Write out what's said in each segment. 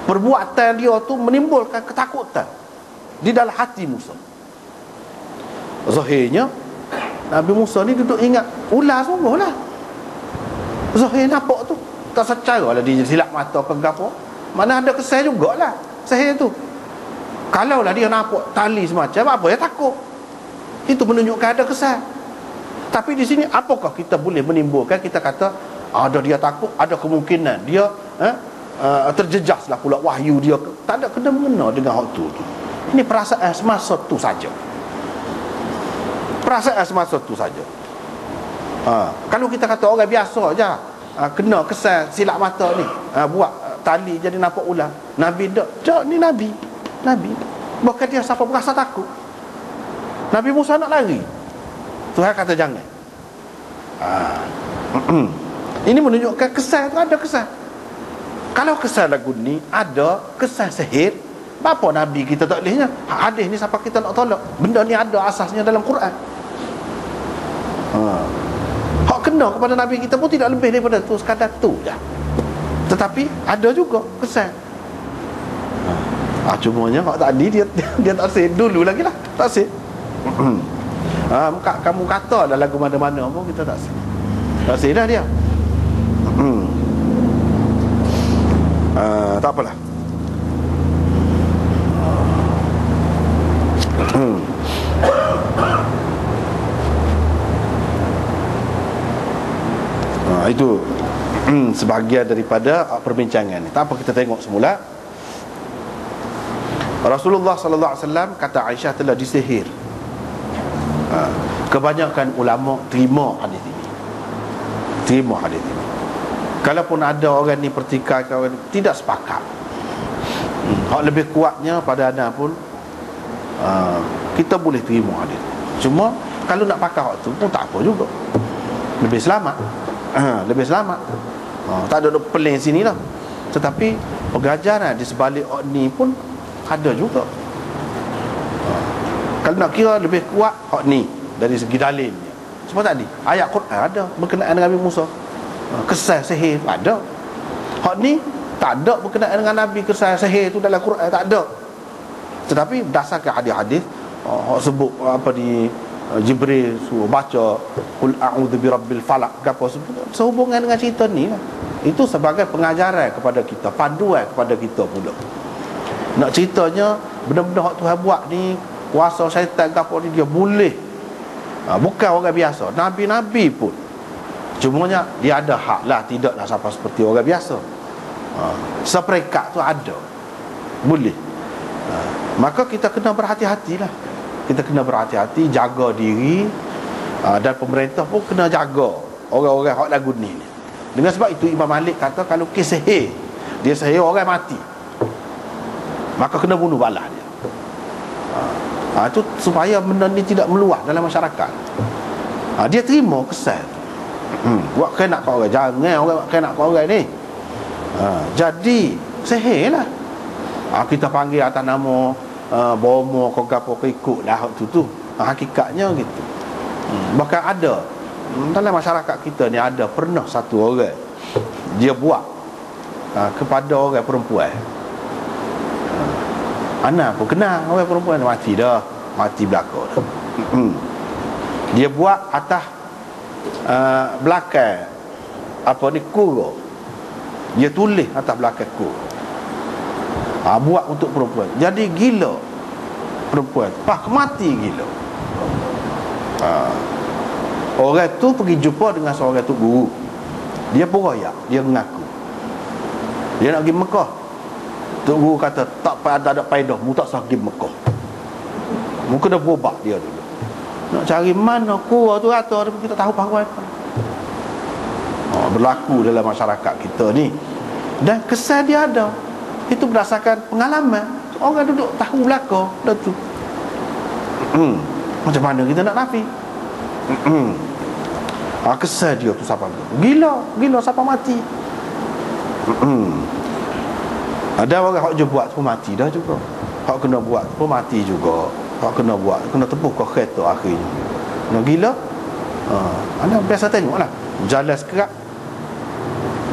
perbuatan dia tu menimbulkan ketakutan di dalam hati Musa. Zahirnya Nabi Musa ni duduk ingat ular sungguh lah. Zahir nampak tu, tak secara lah dia silap mata ke apa. Mana ada kesan jugalah Zahir tu. Kalaulah dia nampak tali semacam, apa dia takut? Itu menunjukkan ada kesan. Tapi di sini apakah kita boleh menimbulkan, kita kata ada dia takut, ada kemungkinan dia terjejaslah pula wahyu dia. Tak ada kena mengena dengan hak tu. Ini perasaan semasa tu saja. Perasaan semasa tu saja. Kalau kita kata orang biasa je, kena kesan silap mata ni, buat tali jadi nampak ular. Nabi tak, ni Nabi. Bukan dia siapa berasa takut. Nabi Musa nak lari, Tuhan kata jangan. Ini menunjukkan kesan tu ada kesan. Kalau kesan lagu ni ada kesan sihir, apa Nabi kita tak bolehnya? Hadis ni siapa kita nak tolak? Benda ni ada asasnya dalam Quran. Hak kena kepada Nabi kita pun tidak lebih daripada tu, sekadar tu je. Tetapi ada juga kesan. Cumanya hak tadi dia tak say dulu lagi lah, tak say. Kamu kata dah lagu mana-mana pun kita tak say. Tak say dah dia. Tak apalah. Itu sebahagian daripada perbincangan. Tak apa, kita tengok semula. Rasulullah sallallahu alaihi wasallam kata Aisyah telah disihir. Kebanyakan ulama terima hadis ini. Kalaupun ada orang ni pertikaikan, orang ni tidak sepakat. Hak lebih kuatnya pada anda pun kita boleh terima hadis. Cuma kalau nak pakai hak tu pun tak apa juga. Lebih selamat. Lebih selamat. Tak ada peling sini lah. Tetapi pengajaran di sebalik ni pun ada juga. Kalau nak kira lebih kuat hak ni dari segi dalil, sebab tadi ayat Quran ada berkenaan dengan Nabi Musa, kesan sihir ada. Hak ni tak ada berkenaan dengan Nabi, kesan sihir tu dalam Quran tak ada. Tetapi berdasarkan hadis-hadis hak sebut apa di Jibril suruh baca qul a'udzu birabbil falaq, apa sehubungan dengan cerita ni lah. Itu sebagai pengajaran kepada kita, panduan kepada kita pula. Nak ceritanya benda-benda hak Tuhan buat ni, kuasa syaitan ke apa ni, dia boleh. Bukan orang biasa, nabi-nabi pun. Cumanya dia ada hak lah, tidaklah sampai seperti orang biasa. Seperekat tu ada, boleh. Maka kita kena berhati-hatilah. Kita kena berhati-hati, jaga diri, dan pemerintah pun kena jaga orang-orang hak lagu ni. Dengan sebab itu Imam Malik kata kalau kes sihir, dia sihir orang mati, maka kena bunuh balas dia. Itu supaya benda ni tidak meluas dalam masyarakat. Dia terima kesan tu. Buat kena kat orang, jangan orang buat kena kat orang ni. Jadi sihir lah. Kita panggil atas nama bomo kau gapo ikut lah tu. Hakikatnya gitu. Bahkan ada dalam masyarakat kita ni ada pernah satu orang dia buat kepada orang perempuan. Anak pun kenal orang perempuan mati dah, mati belakang dah. Dia buat atas belakang apa ni kurung. Dia tulis atas belakang kurung. Buat untuk perempuan. Jadi gila perempuan, mati gila. Orang tu pergi jumpa dengan seorang tu guru. Dia pun royak, dia mengaku dia nak pergi Mekah. Tok guru kata tak ada faedah, mu tak sah pergi Mekah. Mu kena berubah dia dulu. Nak cari mana guru tu kata kita tahu apa. Berlaku dalam masyarakat kita ni. Dan kesan dia ada. Itu berdasarkan pengalaman. Orang duduk tahu belakang dah tu. Macam mana kita nak nafi? Kesan dia tu siapa tu? Gila siapa mati. Ada orang hak je buat pun mati dah juga. Hak kena buat pun mati juga. Hak kena buat, kena tepuh ke kereta akhirnya. Nak gila? Anda biasa tengoklah jalan sekerat,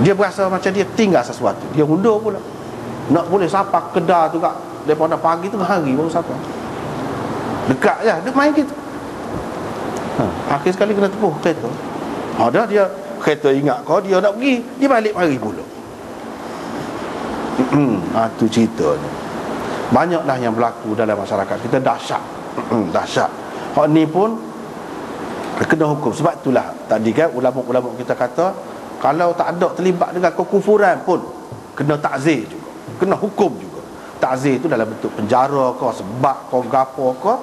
dia berasa macam dia tinggal sesuatu, dia mundur pula. Nak boleh sapa Kedah tu kak, daripada pagi tu hari baru sapa. Dekat je, dia main gitu. Akhir sekali kena tepuh kereta. Dah dia kereta ingat kau, dia nak pergi, dia balik mari pula. Tu ceritanya. Banyaklah yang berlaku dalam masyarakat kita, dahsyat. Dahsyat. Hak ni pun kena hukum. Sebab itulah tadi kan ulama-ulama kita kata, kalau tak ada terlibat dengan kekufuran pun kena takzir juga, kena hukum juga. Takzir itu dalam bentuk penjara ke, sebab ke, gapo ke,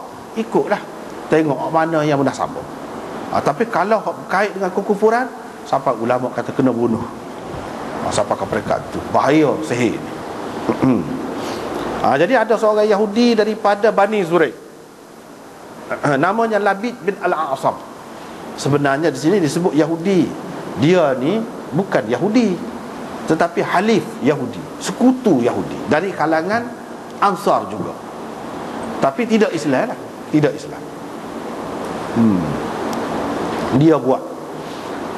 ikutlah, tengok mana yang mudah sama. Tapi kalau berkait dengan kekufuran, sampai ulama kata kena bunuh. Sampai ke peringkat tu bahaya sihir ni. Jadi ada seorang Yahudi daripada Bani Zuraik, namanya Labid bin Al-A'sam. Sebenarnya di sini disebut Yahudi. Dia ni bukan Yahudi, tetapi halif Yahudi, sekutu Yahudi dari kalangan Ansar juga, tapi tidak Islam lah. Tidak Islam. Dia buat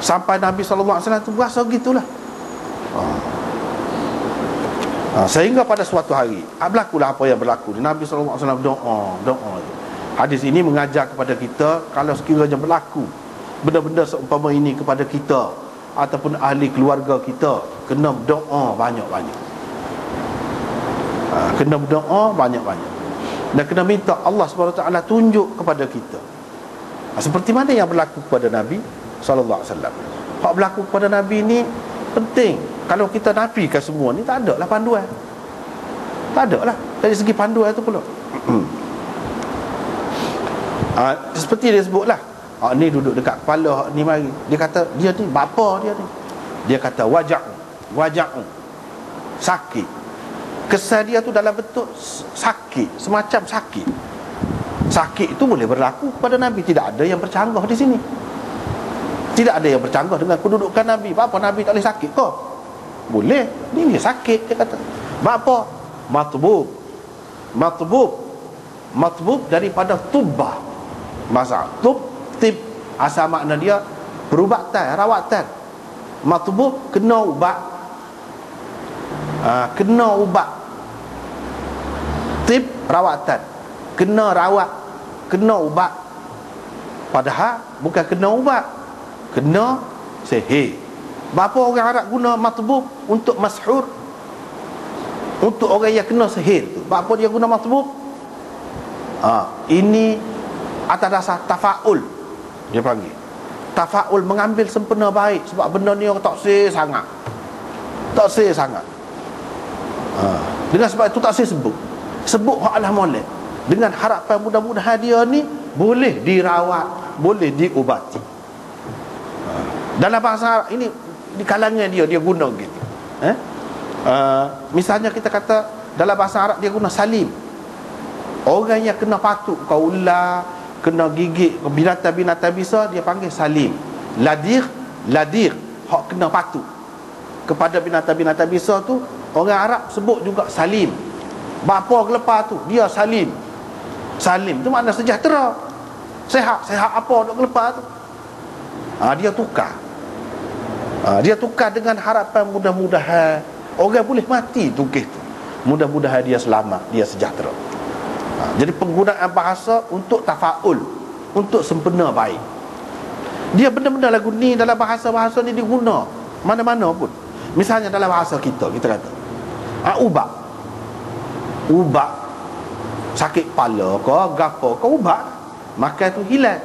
sampai Nabi SAW tu berasa gitulah. Sehingga pada suatu hari berlakulah apa yang berlaku. Nabi SAW doa. Hadis ini mengajar kepada kita, kalau sekiranya berlaku benda-benda seumpama ini kepada kita ataupun ahli keluarga kita, kena berdoa banyak-banyak. Kena berdoa banyak-banyak, dan kena minta Allah SWT tunjuk kepada kita. Seperti mana yang berlaku kepada Nabi SAW. Hak berlaku kepada Nabi ni penting. Kalau kita nafikan semua ni, tak ada lah panduan. Tak ada lah dari segi panduan tu pula. Seperti dia sebut lah, ni duduk dekat kepala, ni mari. Dia kata, dia ni bapa dia ni. Dia kata waja'u, sakit. Kesan dia tu dalam bentuk sakit, semacam sakit. Sakit itu boleh berlaku kepada Nabi. Tidak ada yang bercanggah di sini. Tidak ada yang bercanggah dengan kedudukan Nabi. Apa Nabi tak boleh sakit kau? Boleh. Ni dia sakit, dia kata. Apa? Matbub daripada tubbah. Masa tib, asal makna dia perubatan, rawatan. Matbub kena ubat. Kena ubat. Tib, rawatan. Kena rawat, kena ubat. Padahal bukan kena ubat, kena sihir. Berapa orang Arab guna matbub untuk mashur, untuk orang yang kena sihir tu. Berapa dia guna matbub? Ini atas dasar tafaul. Dia panggil tafaul, mengambil sempena baik. Sebab benda ni orang tak sihir sangat. Tak sihir sangat. Dengan sebab itu tak sihir sebut hak Allah molek, dengan harapan mudah-mudahan dia ni boleh dirawat, boleh diubati. Dalam bahasa Arab ini, di kalangan dia guna gitu. Misalnya kita kata dalam bahasa Arab dia guna salim. Orang yang kena patuk, kau ular, kena gigit binatang-binatang bisa, dia panggil salim. Ladir, hak kena patuk kepada binatang-binatang bisa tu, orang Arab sebut juga salim. Bapa gelepar tu, dia salim. Salim tu makna sejahtera, sehat apa duk gelepar tu. Dia tukar. Dia tukar dengan harapan mudah-mudahan orang boleh mati tukih tu. Mudah-mudahan dia selamat, dia sejahtera. Jadi penggunaan bahasa untuk tafaul, untuk sempena baik. Dia benda-benda lagu ni dalam bahasa-bahasa ni diguna mana-mana pun. Misalnya dalam bahasa kita kata ubat sakit kepala ke, gapo ke, ubat makan tu hilang.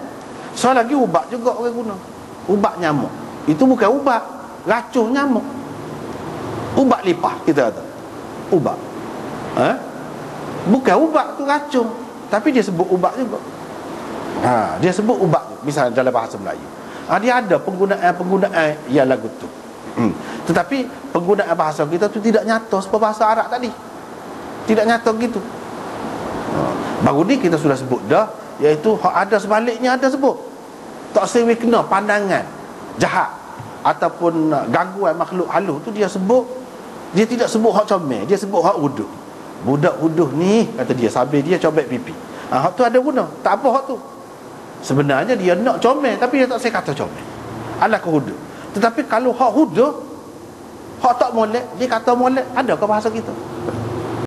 So lagi ubat juga orang guna, ubat nyamuk. Itu bukan ubat racun nyamuk. Ubat lipah kita kata ubat. Bukan ubat tu racun, tapi dia sebut ubat juga. Dia sebut ubat misalnya dalam bahasa Melayu. Dia ada penggunaan yang lagu tu. Tetapi penggunaan bahasa kita tu tidak nyata seperti bahasa Arab tadi. Tidak nyata gitu. Baru ni kita sudah sebut dah, iaitu ada sebaliknya ada sebut. Tak sewi kena pandangan jahat ataupun gangguan makhluk halus tu, dia sebut, dia tidak sebut hak comel, dia sebut hak huduh. Budak huduh ni, kata dia, sambil dia cobek pipi. Hak tu ada guna. Tak apa hak tu. Sebenarnya dia nak comel, tapi dia tak saya kata comel. Alah ke huduh. Tetapi kalau hak huduh, hak tak molek, dia kata molek, ada ke bahasa kita?